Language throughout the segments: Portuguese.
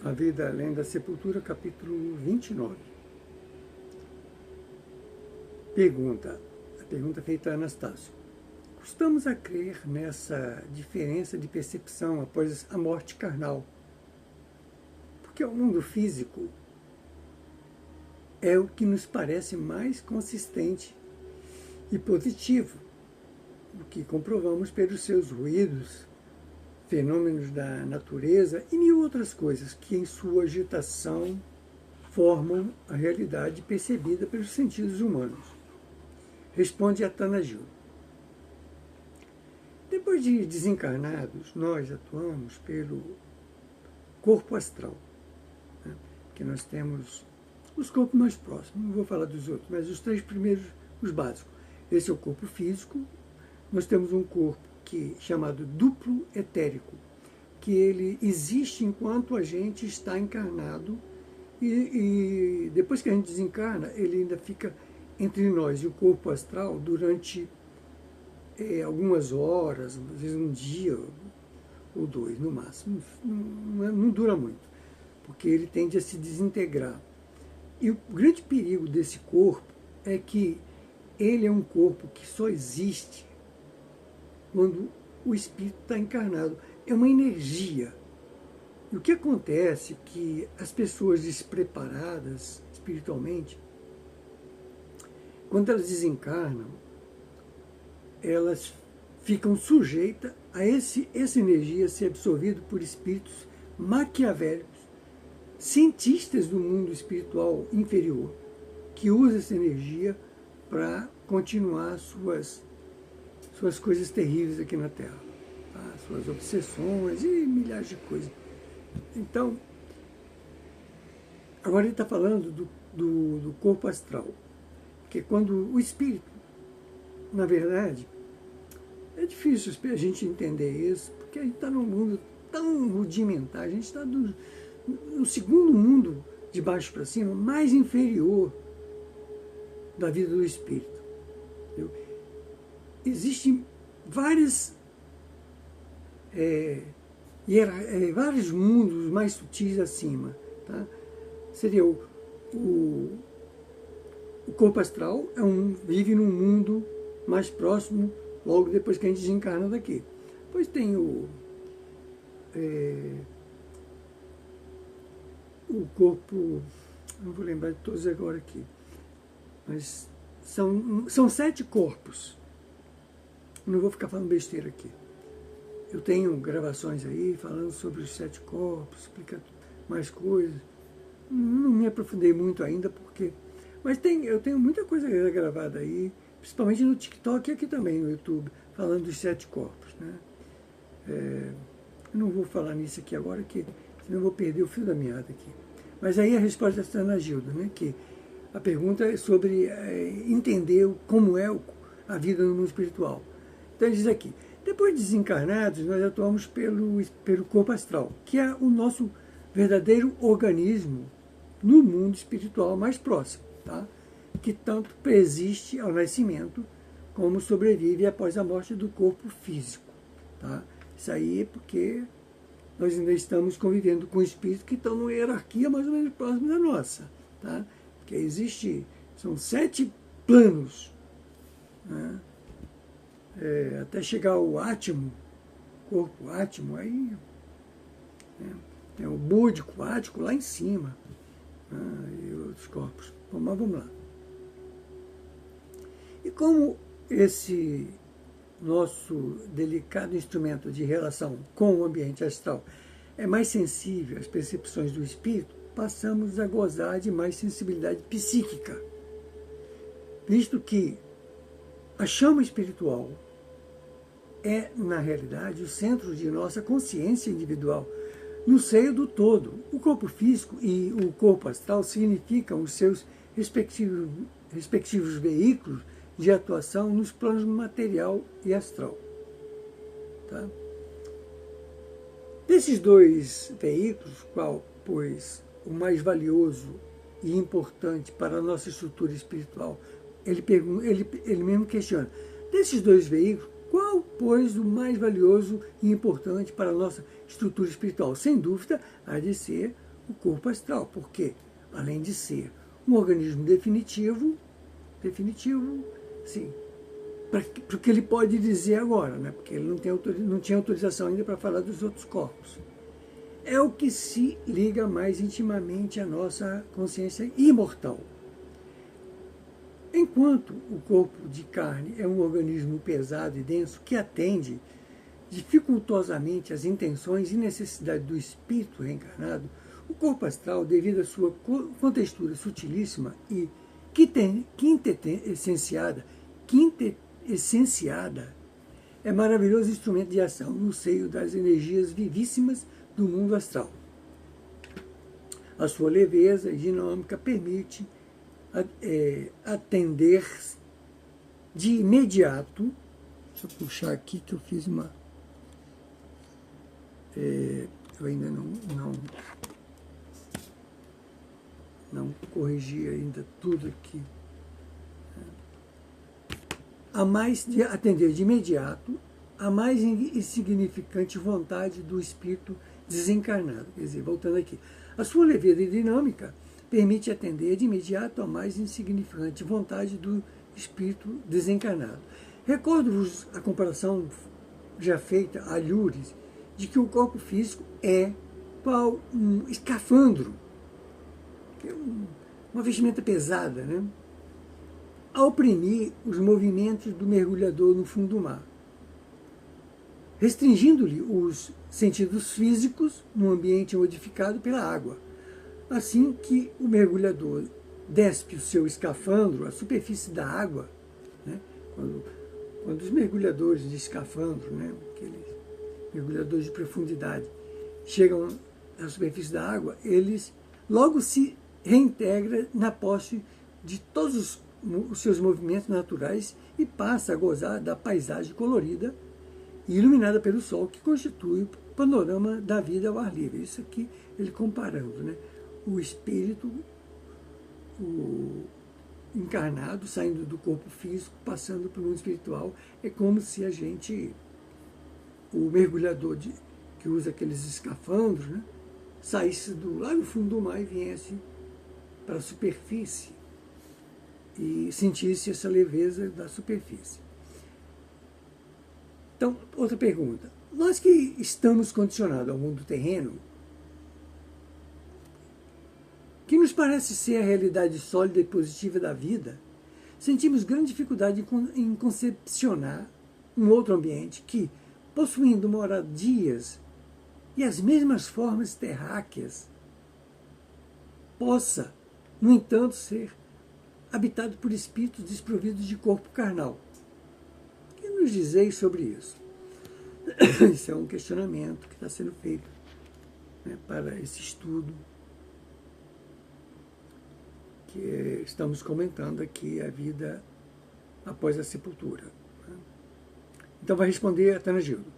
A Vida Além da Sepultura, capítulo 29. A pergunta feita a Anastácio. Custamos a crer nessa diferença de percepção após a morte carnal, porque o mundo físico é o que nos parece mais consistente e positivo, o que comprovamos pelos seus ruídos, fenômenos da natureza e mil outras coisas que, em sua agitação, formam a realidade percebida pelos sentidos humanos. Responde Atanagildo. Depois de desencarnados, nós atuamos pelo corpo astral, né? Que nós temos os corpos mais próximos, não vou falar dos outros, mas os três primeiros, os básicos. Esse é o corpo físico. Nós temos um corpo chamado duplo etérico, que ele existe enquanto a gente está encarnado e depois que a gente desencarna, ele ainda fica entre nós e o corpo astral durante algumas horas, às vezes um dia ou dois no máximo. Não dura muito, porque ele tende a se desintegrar. E o grande perigo desse corpo é que ele é um corpo que só existe quando o espírito está encarnado. É uma energia. E o que acontece é que as pessoas despreparadas espiritualmente, quando elas desencarnam, elas ficam sujeitas a essa energia ser absorvida por espíritos maquiavélicos, cientistas do mundo espiritual inferior, que usam essa energia para continuar suas coisas terríveis aqui na Terra, tá? Suas obsessões e milhares de coisas. Então, agora ele está falando do corpo astral, que é quando o espírito, na verdade, é difícil a gente entender isso, porque a gente está num mundo tão rudimentar, a gente está no segundo mundo, de baixo para cima, mais inferior da vida do espírito. Entendeu? Existem vários mundos mais sutis acima. Tá? Seria o corpo astral vive num mundo mais próximo, logo depois que a gente desencarna daqui. Depois tem o corpo, não vou lembrar de todos agora aqui, mas são 7 corpos. Não vou ficar falando besteira aqui. Eu tenho gravações aí falando sobre os 7 corpos, explica mais coisas. Não me aprofundei muito ainda, porque... Mas eu tenho muita coisa gravada aí, principalmente no TikTok e aqui também no YouTube, falando dos 7 corpos. Né? Eu não vou falar nisso aqui agora, senão eu vou perder o fio da meada aqui. Mas aí a resposta está na Gilda, né? Que a pergunta é sobre entender como é a vida no mundo espiritual. Então ele diz aqui, depois de desencarnados, nós atuamos pelo corpo astral, que é o nosso verdadeiro organismo no mundo espiritual mais próximo, tá? Que tanto persiste ao nascimento, como sobrevive após a morte do corpo físico. Tá? Isso aí é porque nós ainda estamos convivendo com espíritos que estão numa hierarquia mais ou menos próxima da nossa. Tá? Porque são 7 planos, né? Até chegar ao átimo, corpo átimo, aí tem o búdico, ático lá em cima, né? E outros corpos. Mas vamos lá. E como esse nosso delicado instrumento de relação com o ambiente astral é mais sensível às percepções do espírito, passamos a gozar de mais sensibilidade psíquica, visto que a chama espiritual é, na realidade, o centro de nossa consciência individual, no seio do todo. O corpo físico e o corpo astral significam os seus respectivos veículos de atuação nos planos material e astral. Tá? Desses 2 veículos, qual, pois, o mais valioso e importante para a nossa estrutura espiritual? Ele mesmo questiona. Desses 2 veículos, qual, pois, o mais valioso e importante para a nossa estrutura espiritual? Sem dúvida, há de ser o corpo astral, porque, além de ser um organismo definitivo, sim, para o que ele pode dizer agora, né? Porque ele não tinha autorização ainda para falar dos outros corpos. É o que se liga mais intimamente à nossa consciência imortal. Enquanto o corpo de carne é um organismo pesado e denso que atende dificultosamente às intenções e necessidades do espírito reencarnado, o corpo astral, devido à sua contextura sutilíssima e quintessenciada, é maravilhoso instrumento de ação no seio das energias vivíssimas do mundo astral. A sua leveza e dinâmica permite atender de imediato. Deixa eu puxar aqui que eu fiz uma... eu ainda não corrigi ainda tudo aqui. Atender de imediato a mais insignificante vontade do espírito desencarnado. Quer dizer, voltando aqui, a sua leveza e dinâmica permite atender de imediato a mais insignificante vontade do espírito desencarnado. Recordo-vos a comparação já feita a Lures de que o corpo físico é qual um escafandro, que é uma vestimenta pesada, né? A oprimir os movimentos do mergulhador no fundo do mar, restringindo-lhe os sentidos físicos no ambiente modificado pela água. Assim que o mergulhador despe o seu escafandro à superfície da água, né? Quando os mergulhadores de escafandro, né? Aqueles mergulhadores de profundidade, chegam à superfície da água, eles logo se reintegram na posse de todos os seus movimentos naturais e passa a gozar da paisagem colorida e iluminada pelo sol que constitui o panorama da vida ao ar livre. Isso aqui ele comparando, né? O espírito, o encarnado, saindo do corpo físico, passando para o mundo espiritual. É como se a gente, o mergulhador que usa aqueles escafandros, né, saísse lá do fundo do mar e viesse para a superfície e sentisse essa leveza da superfície. Então, outra pergunta. Nós que estamos condicionados ao mundo terreno, que nos parece ser a realidade sólida e positiva da vida, sentimos grande dificuldade em concepcionar um outro ambiente que, possuindo moradias e as mesmas formas terráqueas, possa, no entanto, ser habitado por espíritos desprovidos de corpo carnal. O que nos dizeis sobre isso? Isso é um questionamento que está sendo feito, né, para esse estudo que estamos comentando aqui, a vida após a sepultura. Então vai responder Atanagildo.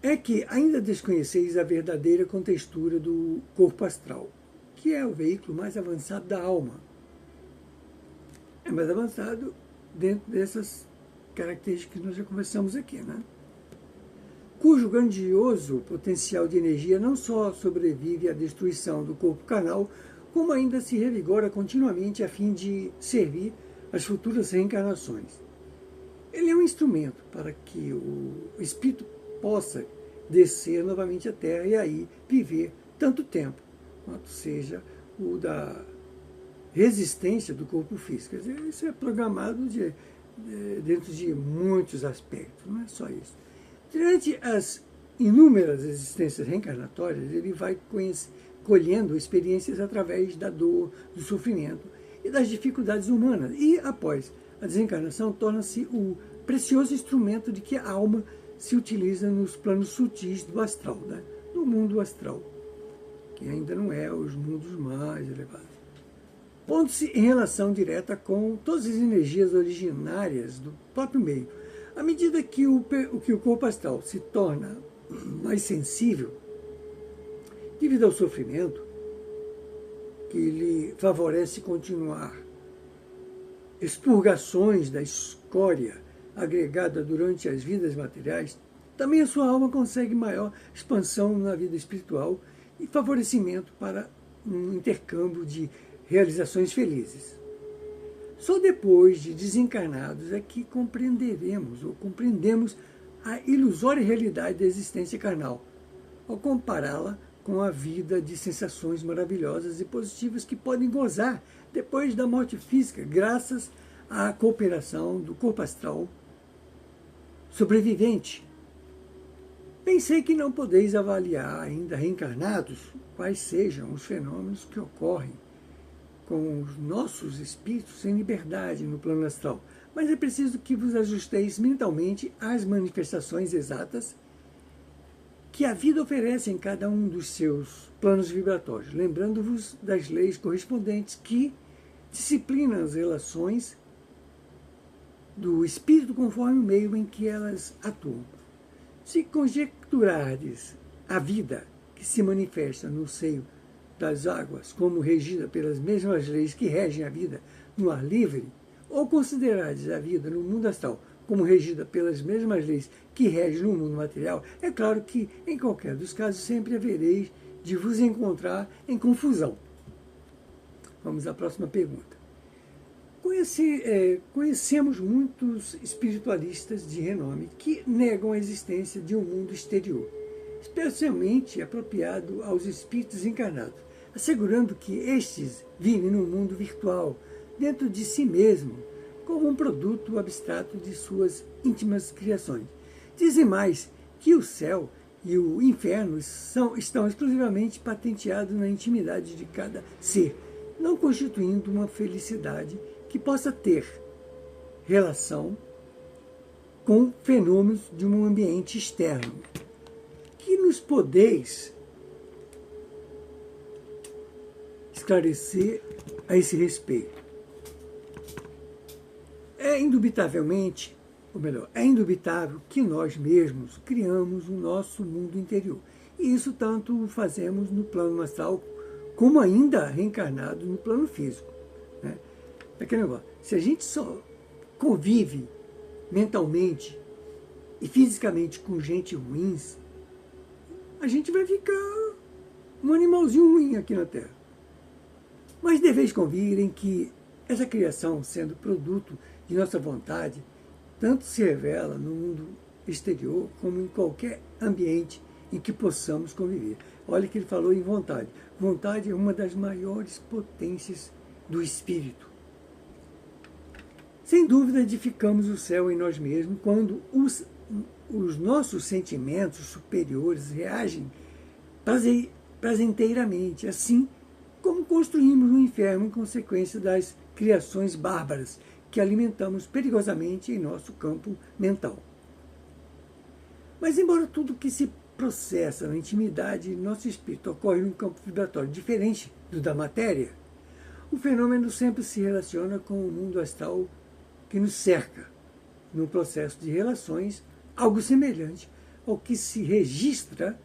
É que ainda desconheceis a verdadeira contextura do corpo astral, que é o veículo mais avançado da alma. É mais avançado dentro dessas características que nós já conversamos aqui, né? Cujo grandioso potencial de energia não só sobrevive à destruição do corpo carnal, como ainda se revigora continuamente a fim de servir às futuras reencarnações. Ele é um instrumento para que o espírito possa descer novamente à Terra e aí viver tanto tempo quanto seja o da resistência do corpo físico. Quer dizer, isso é programado dentro de muitos aspectos, não é só isso. Durante as inúmeras existências reencarnatórias, ele vai colhendo experiências através da dor, do sofrimento e das dificuldades humanas. E, após a desencarnação, torna-se o precioso instrumento de que a alma se utiliza nos planos sutis do astral, né? No mundo astral, que ainda não é os mundos mais elevados. Pondo-se em relação direta com todas as energias originárias do próprio meio. À medida que o corpo astral se torna mais sensível, devido ao sofrimento, que lhe favorece continuar expurgações da escória agregada durante as vidas materiais, também a sua alma consegue maior expansão na vida espiritual e favorecimento para um intercâmbio de realizações felizes. Só depois de desencarnados é que compreendemos a ilusória realidade da existência carnal, ao compará-la com a vida de sensações maravilhosas e positivas que podem gozar depois da morte física, graças à cooperação do corpo astral sobrevivente. Pensei que não podeis avaliar ainda reencarnados quais sejam os fenômenos que ocorrem com os nossos espíritos em liberdade no plano astral, mas é preciso que vos ajusteis mentalmente às manifestações exatas que a vida oferece em cada um dos seus planos vibratórios, lembrando-vos das leis correspondentes que disciplinam as relações do espírito conforme o meio em que elas atuam. Se conjecturardes a vida que se manifesta no seio das águas como regida pelas mesmas leis que regem a vida no ar livre, ou considerardes a vida no mundo astral como regida pelas mesmas leis que regem no mundo material, é claro que, em qualquer dos casos, sempre havereis de vos encontrar em confusão. Vamos à próxima pergunta. Conhecemos muitos espiritualistas de renome que negam a existência de um mundo exterior, especialmente apropriado aos espíritos encarnados, assegurando que estes vivem no mundo virtual, dentro de si mesmo, como um produto abstrato de suas íntimas criações. Dizem mais que o céu e o inferno estão exclusivamente patenteados na intimidade de cada ser, não constituindo uma felicidade que possa ter relação com fenômenos de um ambiente externo. Que nos podeis esclarecer a esse respeito? É indubitável que nós mesmos criamos o nosso mundo interior. E isso tanto fazemos no plano astral, como ainda reencarnado no plano físico. Né? Aquele negócio, se a gente só convive mentalmente e fisicamente com gente ruins, a gente vai ficar um animalzinho ruim aqui na Terra. Mas deveis convir em que essa criação, sendo produto de nossa vontade, tanto se revela no mundo exterior como em qualquer ambiente em que possamos conviver. Olha que ele falou em vontade. Vontade é uma das maiores potências do espírito. Sem dúvida, edificamos o céu em nós mesmos quando os nossos sentimentos superiores reagem prazenteiramente, assim como construímos um inferno em consequência das criações bárbaras que alimentamos perigosamente em nosso campo mental. Mas, embora tudo que se processa na intimidade de nosso espírito ocorre num campo vibratório diferente do da matéria, o fenômeno sempre se relaciona com o mundo astral que nos cerca, num processo de relações algo semelhante ao que se registra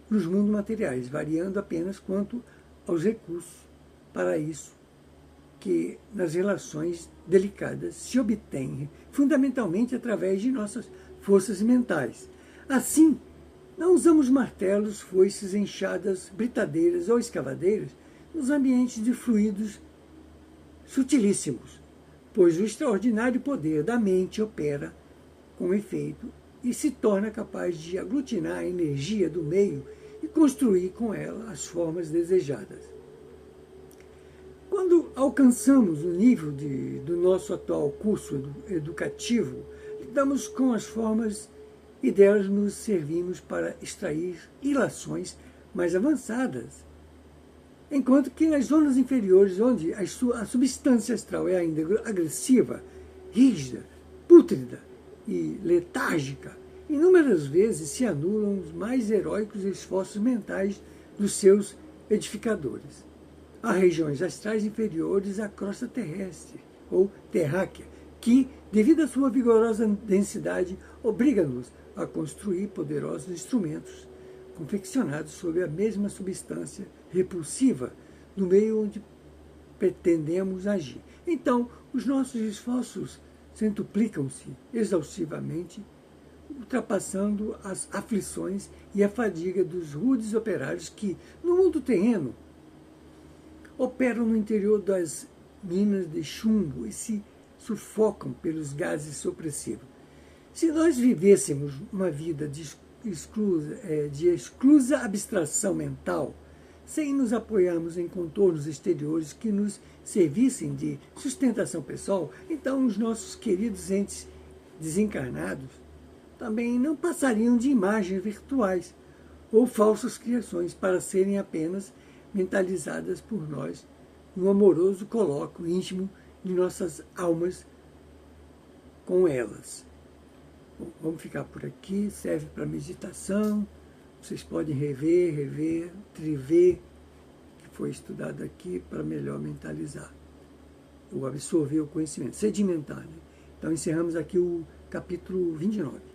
nos mundos materiais, variando apenas quanto aos recursos para isso que nas relações delicadas se obtém fundamentalmente através de nossas forças mentais. Assim, não usamos martelos, foices, enxadas, britadeiras ou escavadeiras nos ambientes de fluidos sutilíssimos, pois o extraordinário poder da mente opera com efeito e se torna capaz de aglutinar a energia do meio e construir com ela as formas desejadas. Quando alcançamos o nível do nosso atual curso educativo, lidamos com as formas e delas nos servimos para extrair ilações mais avançadas. Enquanto que nas zonas inferiores, onde a substância astral é ainda agressiva, rígida, pútrida e letárgica, inúmeras vezes se anulam os mais heróicos esforços mentais dos seus edificadores. Há regiões astrais inferiores à crosta terrestre, ou terráquea, que, devido à sua vigorosa densidade, obriga-nos a construir poderosos instrumentos, confeccionados sobre a mesma substância repulsiva no meio onde pretendemos agir. Então, os nossos esforços centuplicam-se exaustivamente, ultrapassando as aflições e a fadiga dos rudes operários que, no mundo terreno, operam no interior das minas de chumbo e se sufocam pelos gases supressivos. Se nós vivêssemos uma vida de exclusa abstração mental, sem nos apoiarmos em contornos exteriores que nos servissem de sustentação pessoal, então os nossos queridos entes desencarnados também não passariam de imagens virtuais ou falsas criações para serem apenas mentalizadas por nós no amoroso colóquio íntimo de nossas almas com elas. Bom, vamos ficar por aqui, serve para meditação, vocês podem rever, triver, que foi estudado aqui para melhor mentalizar, ou absorver o conhecimento, sedimentar, né? Então encerramos aqui o capítulo 29.